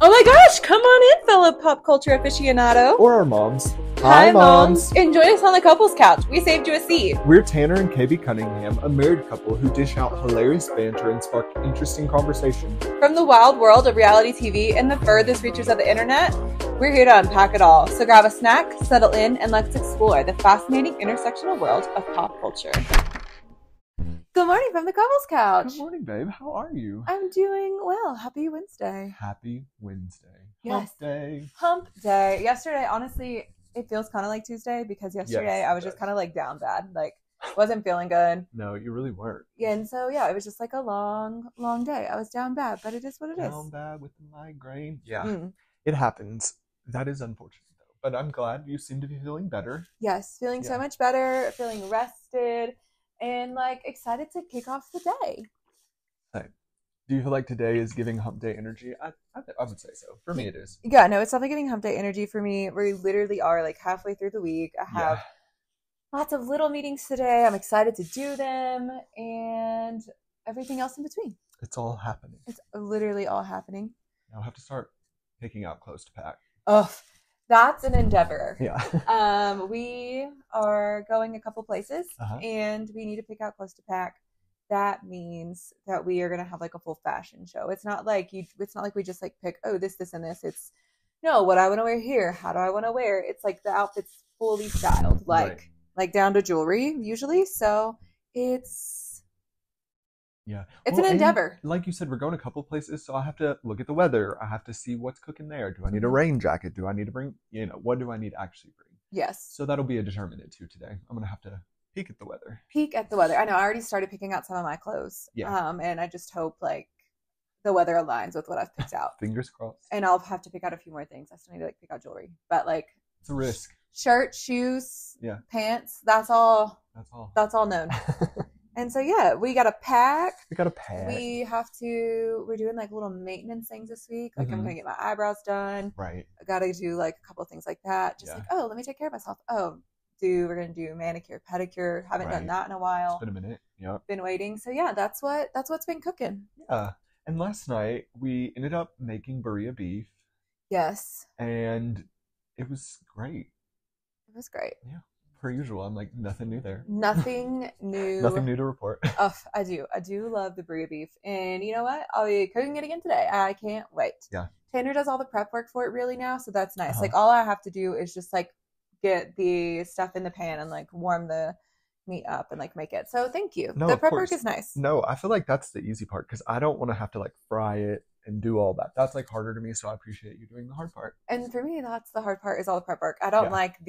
Oh my gosh, come on in, fellow pop culture aficionado. Or our moms. Hi, moms. Enjoy us on the couples couch. We saved you a seat. We're Tanner and KB Cunningham, a married couple who dish out hilarious banter and spark interesting conversation. From the wild world of reality TV and the furthest reaches of the internet, we're here to unpack it all. So grab a snack, settle in, and let's explore the fascinating intersectional world of pop culture. Good morning from the couples couch. Good morning, babe. How are you? I'm doing well. Happy Wednesday. Happy Wednesday. Yes. Hump day. Hump day. Yesterday, honestly, it feels kind of like Tuesday because yesterday Yes, I was just kind of like down bad. Like, wasn't feeling good. No, you really weren't. Yeah, and so, yeah, it was just like a long day. I was down bad, but it is what it is. Down bad with the migraine. Yeah, It happens. That is unfortunate, though. But I'm glad you seem to be feeling better. Yes, feeling so much better, feeling rested, and like excited to kick off the day. Hey, do you feel like today is giving hump day energy? I would say so. For me, it is. Yeah, no, it's definitely giving hump day energy for me. We literally are like halfway through the week. I have lots of little meetings today. I'm excited to do them and everything else in between. It's all happening. It's literally all happening. Now I have to start picking out clothes to pack. Oh, that's an endeavor. Yeah. We are going a couple places and we need to pick out clothes to pack. That means that we are going to have like a full fashion show. It's not like we just like pick, oh, this, and this. It's no, what I want to wear here. How do I want to wear? It's like the outfit's fully styled, like down to jewelry usually. So it's an endeavor. Like you said, we're going a couple places, so I have to look at the weather. I have to see what's cooking there. Do I need a rain jacket? Do I need to bring, what do I need to actually bring? Yes. So that'll be a determinant too today. I'm going to have to peek at the weather. I know I already started picking out some of my clothes. Yeah. And I just hope like the weather aligns with what I've picked out. Fingers crossed. And I'll have to pick out a few more things. I still need to like pick out jewelry, but like it's a risk. Shirt, shoes, pants. That's all known. And so, we got to pack. We're doing like little maintenance things this week. Like I'm going to get my eyebrows done. Right. I got to do like a couple things like that. Just like, let me take care of myself. We're going to do manicure, pedicure. Haven't done that in a while. It's been a minute. Yeah. Been waiting. So that's what's been cooking. Yeah. And last night we ended up making burrito beef. Yes. And it was great. It was great. Yeah. Per usual, I'm like, nothing new there. Nothing new. Nothing new to report. Oh, I do love the burrito beef. And you know what? I'll be cooking it again today. I can't wait. Yeah. Tanner does all the prep work for it really now, so that's nice. Like all I have to do is just like get the stuff in the pan and like warm the meat up and like make it. So thank you. No, the prep work is nice. No, I feel like that's the easy part because I don't want to have to like fry it and do all that. That's like harder to me, so I appreciate you doing the hard part. And for me, that's the hard part is all the prep work. I don't like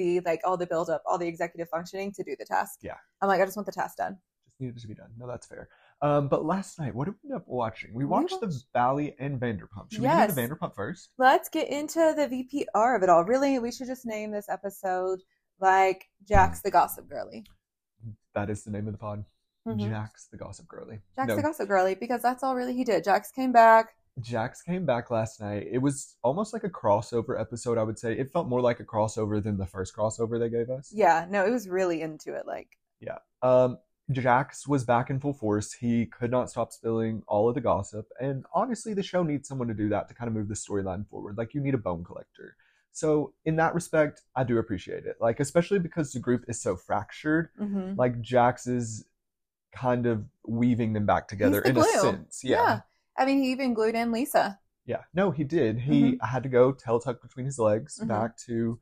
all the build up, all the executive functioning to do the task. Yeah. I'm like, I just want the task done. Just needed to be done. No, that's fair. But last night, what did we end up watching? We watched the Lally and Vanderpump. Should we get into Vanderpump first? Let's get into the VPR of it all. Really, we should just name this episode like Jax the Gossip Girlie. That is the name of the pod. Jax the Gossip Girlie. Jax the Gossip Girlie, because that's all really he did. Jax came back last night. It was almost like a crossover episode, I would say. It felt more like a crossover than the first crossover they gave us. Yeah, no, it was really into it. Like, yeah. Jax was back in full force. He could not stop spilling all of the gossip. And honestly, the show needs someone to do that to kind of move the storyline forward. Like, you need a bone collector. So in that respect, I do appreciate it. Like, especially because the group is so fractured. Like, Jax is kind of weaving them back together in a sense. Yeah. I mean, he even glued in Lisa. Yeah. No, he did. He had to go tail tucked between his legs back to...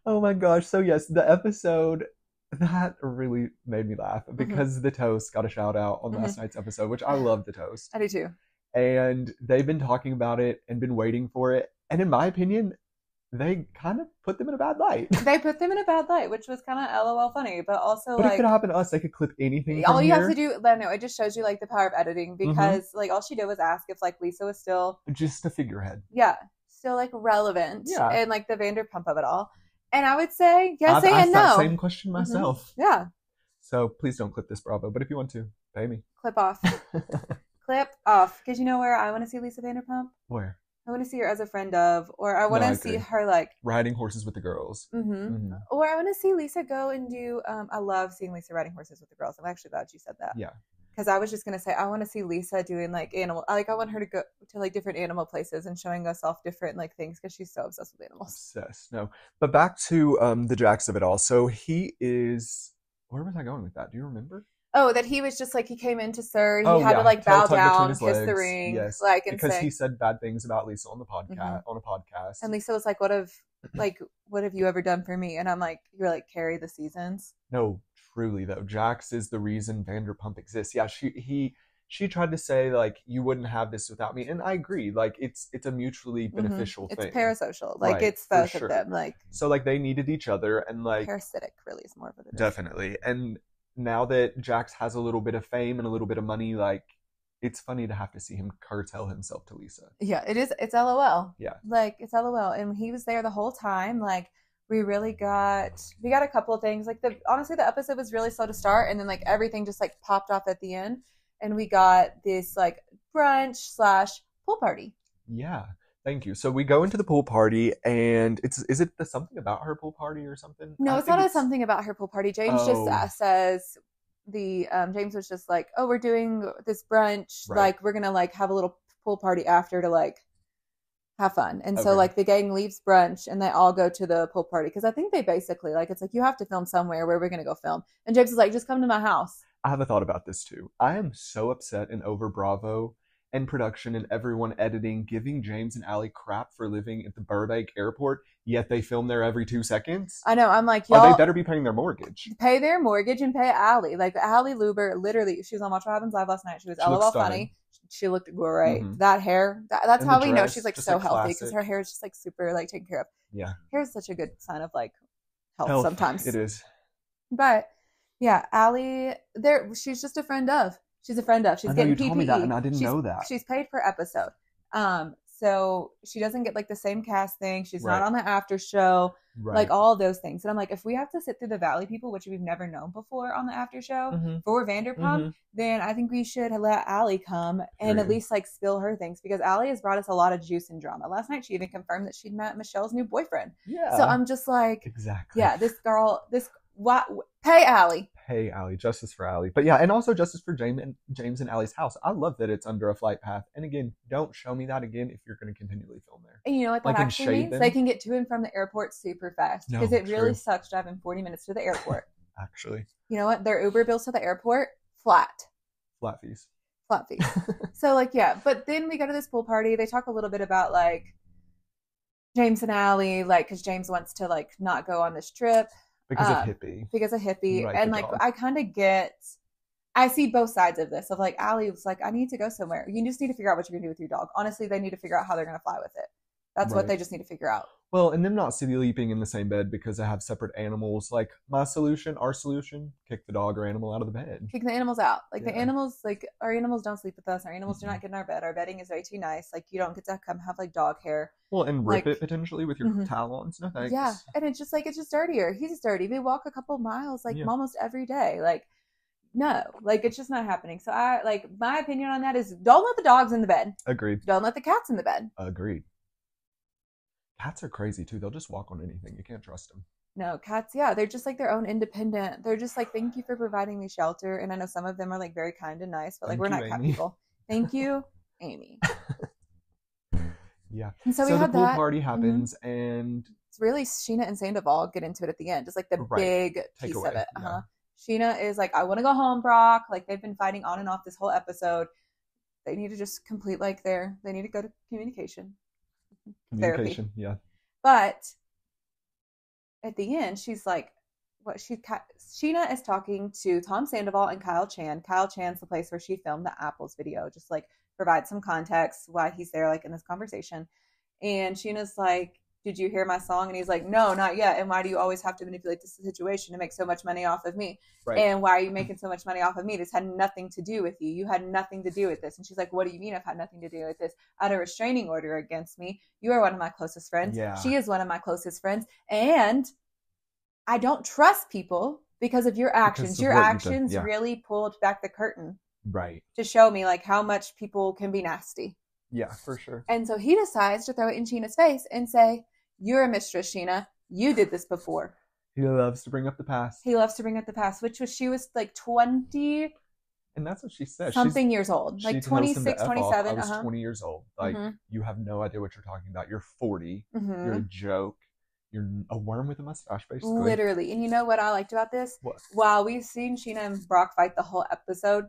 Oh my gosh. So yes, the episode... That really made me laugh because the toast got a shout out on last night's episode, which I love the toast. I do too. And they've been talking about it and been waiting for it. And in my opinion, they kind of put them in a bad light. They put them in a bad light, which was kind of LOL funny, but also it could happen to us. They could clip anything. All you have to do, no, it just shows you like the power of editing because like all she did was ask if like Lisa was still just a figurehead. Yeah, still like relevant. Yeah, and like the Vanderpump of it all. And I would say yes and no. That same question myself. Yeah. So please don't clip this, Bravo. But if you want to, pay me. Clip off. Clip off. Because you know where I want to see Lisa Vanderpump? Where? I want to see her as a friend of, or I want to see her like riding horses with the girls. Or I want to see Lisa go and do. I love seeing Lisa riding horses with the girls. I'm actually glad you said that. Yeah. because I was just gonna say I want to see Lisa doing like animal. Like I want her to go to like different animal places and showing us off different like things because she's so obsessed with animals. Obsessed. No, but back to the Jax of it all. So he is. Where was I going with that? Do you remember? Oh, that he was just like he came into Sir. He Oh, had to yeah. like Tail bow tucked between down, his kiss the legs. ring, Yes. like and Because say. he said bad things about Lisa on the podcast. On a podcast. And Lisa was like, "What have you ever done for me?" And I'm like, "You're like carry the seasons." No, truly though, Jax is the reason Vanderpump exists. Yeah, she tried to say like you wouldn't have this without me, and I agree. Like it's a mutually beneficial thing. It's parasocial. Like right, it's both of them. Like so, like they needed each other, and like parasitic really is more of it. Definitely. And now that Jax has a little bit of fame and a little bit of money, like it's funny to have to see him curtail himself to Lisa. Yeah, it is. It's LOL. Yeah, like it's LOL, and he was there the whole time. Like we got a couple of things. Like honestly, the episode was really slow to start, and then like everything just like popped off at the end, and we got this like brunch / pool party. Yeah. Thank you. So we go into the pool party, and is it the something about her pool party or something? No, it's not something about her pool party. James just says James was just like, oh, we're doing this brunch, right. Like we're gonna like have a little pool party after to like have fun. And so like the gang leaves brunch and they all go to the pool party because I think they basically like it's like you have to film somewhere. Where we're gonna go film? And James is like, just come to my house. I have a thought about this too. I am so upset and over Bravo and production and everyone editing giving James and Allie crap for living at the Burbank airport, yet they film there every 2 seconds. I know. I'm like, y'all, they better be paying their mortgage. Pay their mortgage and pay Allie. Like Allie Luber, literally, she was on Watch What Happens Live last night. She was LOL funny. She looked great. Mm-hmm. That hair, that's how we know she's like so healthy because her hair is just like super like taken care of. Yeah, hair is such a good sign of like health sometimes. It is. But yeah, Allie, she's just a friend of. She's a friend of. She's getting PPE. You told me that, and I didn't know that. She's paid per episode. So she doesn't get like the same cast thing. She's not on the after show, like all those things. And I'm like, if we have to sit through the Valley people, which we've never known before on the after show for Vanderpump, then I think we should let Allie come and at least like spill her things because Allie has brought us a lot of juice and drama. Last night she even confirmed that she'd met Michelle's new boyfriend. Yeah. So I'm just like, exactly. Yeah, pay Allie. Hey, Allie, justice for Allie. But yeah, and also justice for James and Allie's house. I love that it's under a flight path. And again, don't show me that again if you're going to continually film there. And you know what that actually means? They can get to and from the airport super fast. Because it really sucks driving 40 minutes to the airport. Actually. You know what? Their Uber bills to the airport, flat fees. So like, yeah. But then we go to this pool party. They talk a little bit about like James and Allie, like, because James wants to like not go on this trip. Because of hippie. Right, and like dog. I see both sides of this of like Allie was like, I need to go somewhere. You just need to figure out what you're gonna do with your dog. Honestly, they need to figure out how they're gonna fly with it. That's what they just need to figure out. Well, and them not sleeping in the same bed because they have separate animals. Like our solution, kick the dog or animal out of the bed. Kick the animals out. Like the animals, like our animals don't sleep with us. Our animals do not get in our bed. Our bedding is way too nice. Like you don't get to come have like dog hair. Well, and rip it potentially with your talons. No thanks. Yeah, and it's just dirtier. He's dirty. We walk a couple miles like almost every day. Like no, like it's just not happening. So I like my opinion on that is don't let the dogs in the bed. Agreed. Don't let the cats in the bed. Agreed. Cats are crazy too. They'll just walk on anything. You can't trust them. No, cats, yeah, they're just like their own independent. They're just like, thank you for providing me shelter. And I know some of them are like very kind and nice, but like we're not cat people. Thank you, Amy. Yeah. And so the pool party happens and it's really Sheena and Sandoval get into it at the end. Just like the big piece of it. Yeah. Sheena is like, I want to go home, Brock. Like they've been fighting on and off this whole episode. They need to just complete like they need to go to communication. Therapy. Yeah. But at the end, she's like, Sheena is talking to Tom Sandoval and Kyle Chan. Kyle Chan's the place where she filmed the Apples video, just like provide some context why he's there, like in this conversation. And Sheena's like, did you hear my song? And he's like, no, not yet. And why do you always have to manipulate the situation to make so much money off of me? Right. And why are you making so much money off of me? This had nothing to do with you. You had nothing to do with this. And she's like, what do you mean I've had nothing to do with this? I had a restraining order against me. You are one of my closest friends. Yeah. She is one of my closest friends. And I don't trust people because of your actions. Your actions really pulled back the curtain. Right. To show me like how much people can be nasty. Yeah, for sure. And so he decides to throw it in Sheena's face and say, you're a mistress, Sheena. You did this before. He loves to bring up the past. Which was, she was like 20. And that's what she said. Something years old. Like 26, 27. I was 20 years old. Like, you have no idea what you're talking about. You're 40. You're a joke. You're a worm with a mustache, basically. Literally. And you know what I liked about this? What? While we've seen Sheena and Brock fight the whole episode,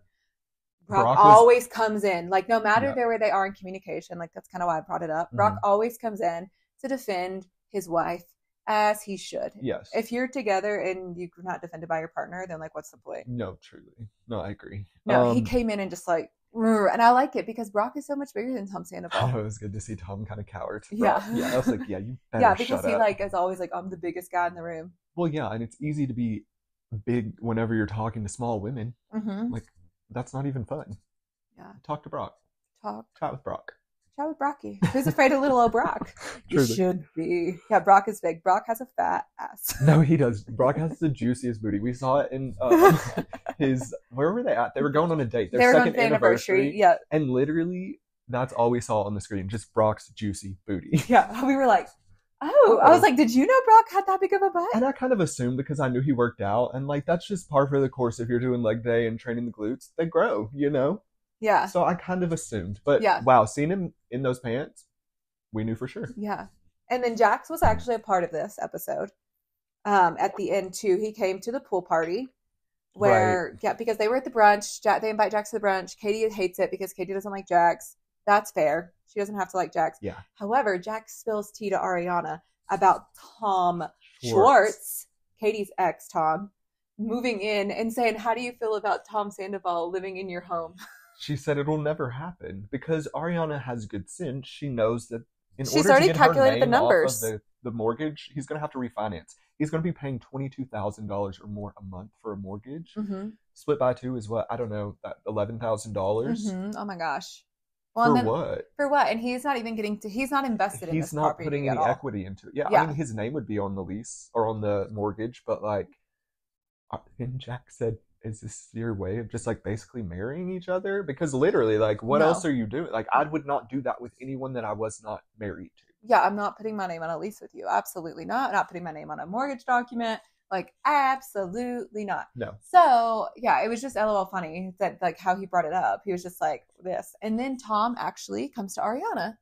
Brock always comes in. Like, no matter where they are in communication, like, that's kind of why I brought it up. Brock always comes in to defend his wife, as he should. Yes. If you're together and you're not defended by your partner, then, like, what's the point? No, truly. No, I agree. No, he came in and just, like, and I like it because Brock is so much bigger than Tom Sandoval. I know, it was good to see Tom kind of cower to Brock. Yeah. I was like, yeah, you better shut up. Yeah, because he, like, is always like, I'm the biggest guy in the room. Well, yeah, and it's easy to be big whenever you're talking to small women. Like, that's not even fun. Yeah. Talk to Brock. Chat with Brock. Chat with Brocky. Who's afraid of little old Brock? You should be. Yeah, Brock is big. Brock has a fat ass. No, he does. Brock has the juiciest booty. We saw it in his... Where were they at? They were going on a date. Their second anniversary. Yeah. And literally, that's all we saw on the screen. Just Brock's juicy booty. Yeah. We were like, oh. I was like, did you know Brock had that big of a butt? And I kind of assumed because I knew he worked out. And, like, that's just par for the course. If you're doing leg day and training the glutes, they grow, you know? Yeah. So I kind of assumed. But, wow, seeing him in those pants, we knew for sure. Yeah. And then Jax was actually a part of this episode. At the end, too. He came to the pool party where, because they were at the brunch. They invite Jax to the brunch. Katie hates it because Katie doesn't like Jax. That's fair. She doesn't have to like Jax. Yeah. However, Jax spills tea to Ariana about Tom Swartz, Katie's ex, Tom, moving in and saying, how do you feel about Tom Sandoval living in your home? She said it'll never happen because Ariana has good sense. She knows that she's already calculated the numbers. Off of the mortgage, he's going to have to refinance. He's going to be paying $22,000 or more a month for a mortgage. Split by 2 is what? I don't know. That $11,000. Oh my gosh. Well, what? For what? And he's not even getting to. He's not invested in this property. He's not putting any equity into it. Yeah, I mean, his name would be on the lease or on the mortgage, but like, and Jack said, is this your way of just like basically marrying each other? Because literally, like, what else are you doing? Like, I would not do that with anyone that I was not married to. Yeah, I'm not putting my name on a lease with you. Absolutely not. I'm not putting my name on a mortgage document. Like, absolutely not. No. So, yeah, it was just LOL funny that, like, how he brought it up. He was just like, this. And then Tom actually comes to Ariana.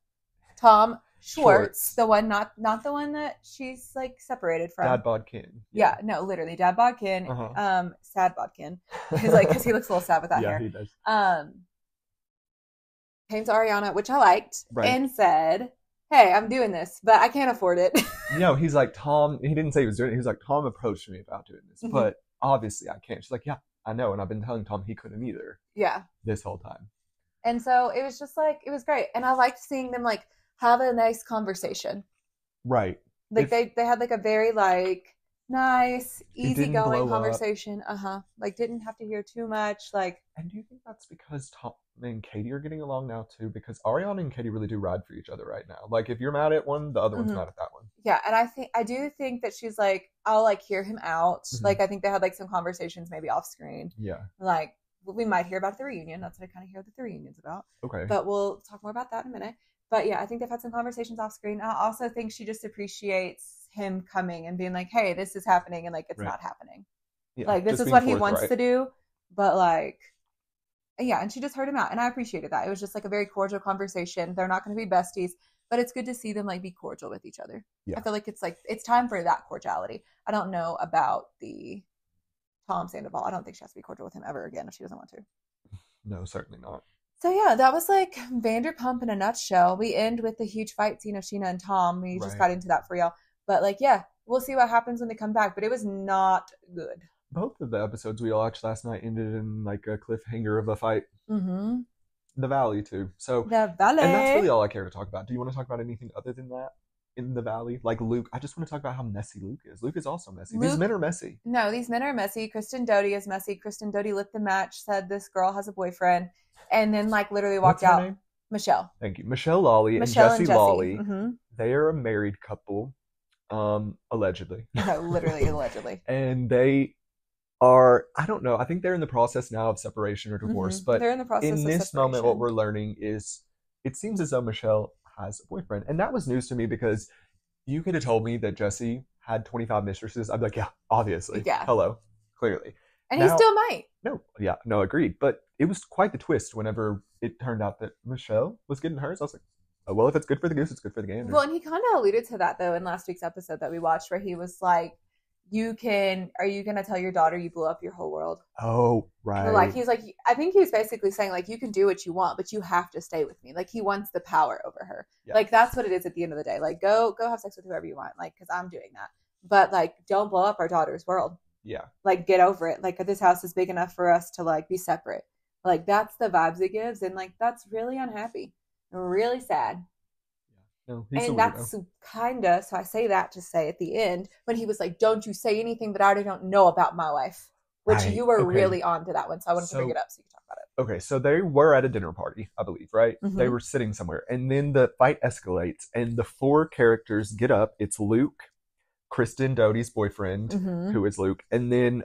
Tom Swartz. The one, not the one that she's, like, separated from. Dad Bodkin. Yeah, no, literally. Dad Bodkin. Sad Bodkin. He's like, because he looks a little sad with that hair. Yeah, he does. Came to Ariana, which I liked, and said, hey, I'm doing this, but I can't afford it. No, he's like, Tom, he didn't say he was doing it. He was like, Tom approached me about doing this, but obviously I can't. She's like, yeah, I know. And I've been telling Tom he couldn't either. Yeah. This whole time. And so it was just like, it was great. And I liked seeing them like have a nice conversation. Right. Like they had like a very like nice, easygoing conversation. Like didn't have to hear too much. Like, and do you think that's because Tom and Katie are getting along now too? Because Ariana and Katie really do ride for each other right now. Like if you're mad at one, the other one's mad at that one. Yeah, and I do think that she's like, I'll like hear him out. Like I think they had like some conversations maybe off screen. Yeah. Like we might hear about the reunion. That's what I kind of hear that the reunion's about. Okay. But we'll talk more about that in a minute. But yeah, I think they've had some conversations off screen. I also think she just appreciates him coming and being like, hey, this is happening, and like it's not happening. Yeah, like this is what he wants to do, but like, yeah, and she just heard him out, and I appreciated that. It was just like a very cordial conversation. They're not going to be besties, but it's good to see them like be cordial with each other. Yeah. I feel like it's time for that cordiality. I don't know about the Tom Sandoval. I don't think she has to be cordial with him ever again if she doesn't want to. No, certainly not. So yeah, that was like Vanderpump in a nutshell. We end with the huge fight scene of Sheena and Tom. We just got into that for y'all. But like, yeah, we'll see what happens when they come back. But it was not good. Both of the episodes we watched last night ended in like a cliffhanger of a fight. The Valley too. So the Valley. And that's really all I care to talk about. Do you want to talk about anything other than that? In the Valley, like Luke, I just want to talk about how messy Luke is. Luke is also messy. These men are messy. No, these men are messy. Kristen Doty is messy. Kristen Doty lit the match, said this girl has a boyfriend, and then like literally walked out. Name? Michelle. Thank you. Michelle Lally and Jesse Lally. They are a married couple, allegedly. No, literally allegedly. And they are, I don't know, I think they're in the process now of separation or divorce, but they're in the process in this moment, what we're learning is it seems as though Michelle has a boyfriend. And that was news to me because you could have told me that Jesse had 25 mistresses. I'd be like, yeah, obviously. Yeah. Hello. Clearly. And he still might. No, agreed. But it was quite the twist whenever it turned out that Michelle was getting hers. I was like, oh, well, if it's good for the goose, it's good for the gander. Well, and he kind of alluded to that, though, in last week's episode that we watched, where he was like, are you going to tell your daughter you blew up your whole world? Oh, right. Like, he's like, I think he was basically saying, like, you can do what you want, but you have to stay with me. Like, he wants the power over her. Yeah. Like, that's what it is at the end of the day. Like, go have sex with whoever you want. Like, because I'm doing that. But, like, don't blow up our daughter's world. Yeah. Like, get over it. Like, this house is big enough for us to, like, be separate. Like, that's the vibes it gives. And, like, that's really unhappy. Really sad. No, and that's kind of, so I say that to say at the end, when he was like, don't you say anything that I already don't know about my wife, which you were really on to that one. So I wanted to bring it up so you can talk about it. Okay, so they were at a dinner party, I believe, right? Mm-hmm. They were sitting somewhere. And then the fight escalates and the 4 characters get up. It's Luke, Kristen Doty's boyfriend, who is Luke, and then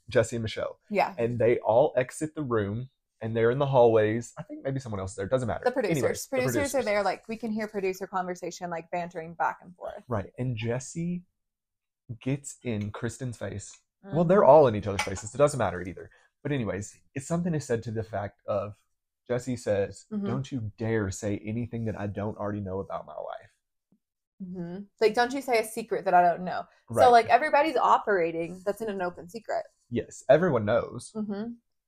Jesse and Michelle. Yeah. And they all exit the room. And they're in the hallways. I think maybe someone else is there. Doesn't matter. The producers. Anyways, producers are there. Like, we can hear producer conversation, like, bantering back and forth. Right. And Jesse gets in Kristen's face. Mm-hmm. Well, they're all in each other's faces. It doesn't matter either. But anyways, it's something is said to the fact of, Jesse says, don't you dare say anything that I don't already know about my wife. Like, don't you say a secret that I don't know. Right. So, like, everybody's operating that's in an open secret. Yes. Everyone knows.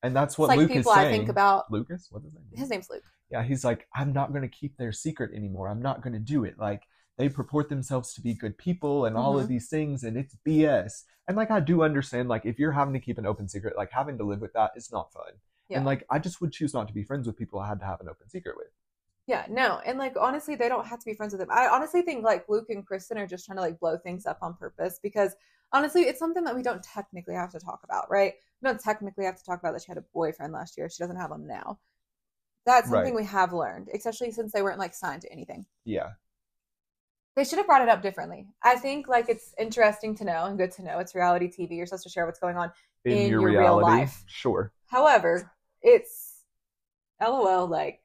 And that's what Luke is saying. I think about Lucas? What's his name? His name's Luke. Yeah, he's like, I'm not going to keep their secret anymore. I'm not going to do it. Like, they purport themselves to be good people and all of these things, and it's BS. And, like, I do understand, like, if you're having to keep an open secret, like, having to live with that is not fun. Yeah. And, like, I just would choose not to be friends with people I had to have an open secret with. Yeah, no. And, like, honestly, they don't have to be friends with him. I honestly think, like, Luke and Kristen are just trying to, like, blow things up on purpose because, honestly, it's something that we don't technically have to talk about, right? We don't technically have to talk about that she had a boyfriend last year. She doesn't have him now. That's something we have learned, especially since they weren't, like, signed to anything. Yeah. They should have brought it up differently. I think, like, it's interesting to know and good to know. It's reality TV. You're supposed to share what's going on in your real life. Sure. However, it's LOL, like,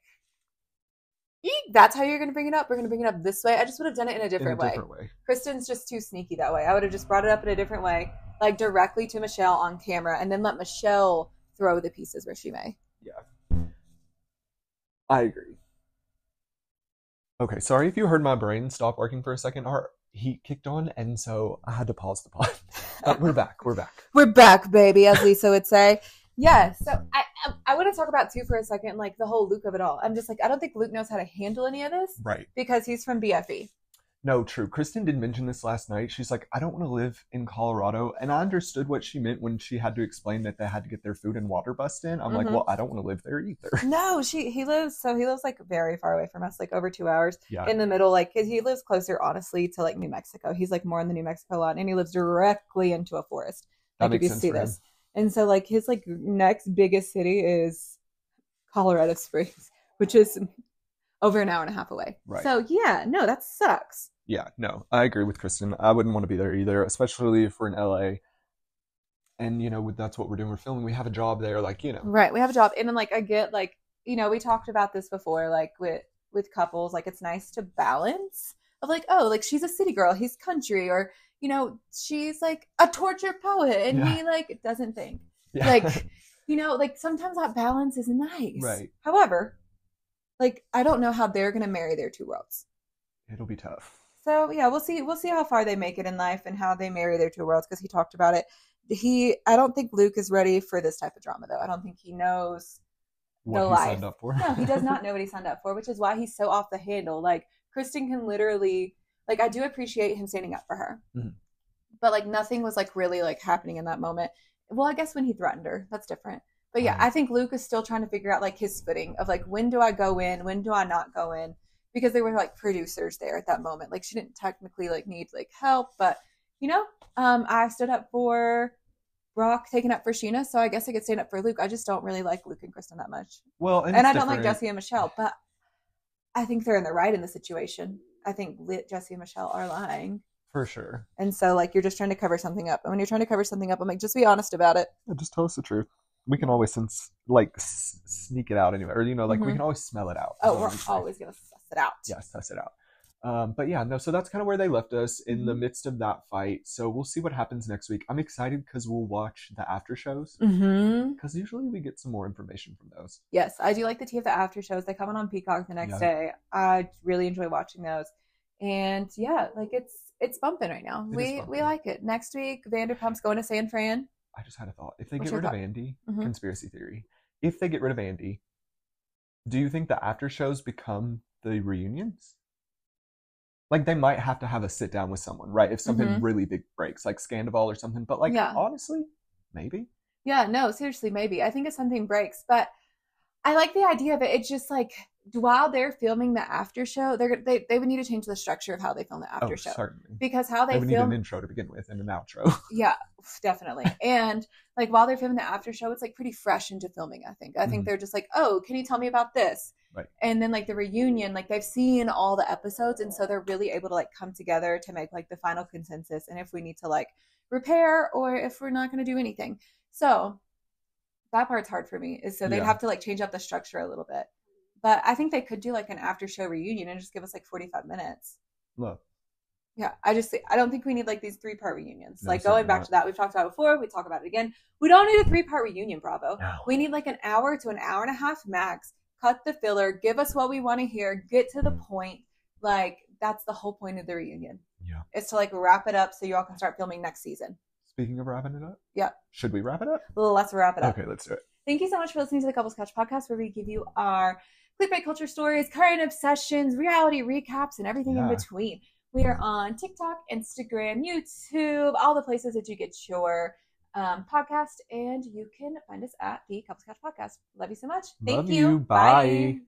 that's how you're going to bring it up. We're going to bring it up this way. I just would have done it in a different way. Kristen's just too sneaky that way. I would have just brought it up in a different way, like directly to Michelle on camera, and then let Michelle throw the pieces where she may. Yeah. I agree. Okay, sorry if you heard my brain stop working for a second. Our heat kicked on, and so I had to pause the pod. We're back. We're back, baby, as Lisa would say. Yeah, so I want to talk about, too, for a second, like, the whole Luke of it all. I'm just like, I don't think Luke knows how to handle any of this. Right. Because he's from BFE. No, true. Kristen did mention this last night. She's like, I don't want to live in Colorado. And I understood what she meant when she had to explain that they had to get their food and water bust in. I'm like, well, I don't want to live there either. No, he lives like very far away from us, like over 2 hours in the middle. Like, cause he lives closer, honestly, to like New Mexico. He's like more in the New Mexico line, and he lives directly into a forest. That makes sense for him. And so, like, his, like, next biggest city is Colorado Springs, which is over an hour and a half away. Right. So, yeah, no, that sucks. Yeah, no, I agree with Kristen. I wouldn't want to be there either, especially if we're in LA. And, you know, that's what we're doing. We're filming. We have a job there, like, you know. Right, we have a job. And then, like, I get, like, you know, we talked about this before, like, with couples. Like, it's nice to balance of, like, oh, like, she's a city girl, he's country, or, you know, she's like a torture poet and he like doesn't think. Like, you know, like sometimes that balance is nice. Right. However, like, I don't know how they're gonna marry their 2 worlds. It'll be tough. So yeah, we'll see how far they make it in life and how they marry their 2 worlds, because he talked about it. I don't think Luke is ready for this type of drama, though. I don't think he knows what the he life. Signed up for. No, he does not know what he signed up for, which is why he's so off the handle. Like, Kristen can literally, like, I do appreciate him standing up for her. But, like, nothing was, like, really, like, happening in that moment. Well, I guess when he threatened her, that's different. But, yeah, I think Luke is still trying to figure out, like, his footing of, like, when do I go in? When do I not go in? Because there were, like, producers there at that moment. Like, she didn't technically, like, need, like, help. But, you know, I stood up for Brock, taking up for Sheena. So I guess I could stand up for Luke. I just don't really like Luke and Kristen that much. Well, and I don't like Jesse and Michelle. But I think they're in the right in the situation. I think Jesse and Michelle are lying. For sure. And so, like, you're just trying to cover something up. And when you're trying to cover something up, I'm like, just be honest about it. Yeah, just tell us the truth. We can always sneak it out anyway. Or, you know, like, we can always smell it out. Oh, we're always going to suss it out. Yeah, suss it out. But yeah, no, so that's kind of where they left us in the midst of that fight. So we'll see what happens next week. I'm excited because we'll watch the after shows. Because usually we get some more information from those. Yes, I do like the tea of the after shows. They come on Peacock the next day. I really enjoy watching those. And yeah, like it's bumping right now. We like it. Next week, Vanderpump's going to San Fran. I just had a thought. If they get rid of Andy, conspiracy theory. If they get rid of Andy, do you think the after shows become the reunions? Like, they might have to have a sit down with someone, right? If something really big breaks, like Sandoval or something. But, like, honestly, maybe. Yeah, no, seriously, maybe. I think if something breaks, but I like the idea of it. It's just like, while they're filming the after show, they would need to change the structure of how they film the after show. Certainly. Because how they would need an intro to begin with and an outro. Yeah, definitely. And like, while they're filming the after show, it's like pretty fresh into filming, I think. I think they're just like, oh, can you tell me about this? Right. And then like the reunion, like they've seen all the episodes, and so they're really able to like come together to make like the final consensus, and if we need to like repair or if we're not going to do anything. So that part's hard for me, is so they'd have to like change up the structure a little bit. But I think they could do like an after show reunion and just give us like 45 minutes. Look. Yeah, I don't think we need like these 3-part reunions. No, like going back to that, we've talked about it before. We talk about it again. We don't need a 3-part reunion, Bravo. No. We need like an hour to an hour and a half max. Cut the filler. Give us what we want to hear. Get to the point. Like, that's the whole point of the reunion. Yeah. It's to like wrap it up so you all can start filming next season. Speaking of wrapping it up. Yeah. Should we wrap it up? Let's wrap it up. Okay, let's do it. Thank you so much for listening to the Couples Couch podcast, where we give you our clickbait culture stories, current obsessions, reality recaps, and everything in between. We are on TikTok, Instagram, YouTube, all the places that you get your podcast, and you can find us at the Couples Couch podcast. Love you so much. Thank you. Bye.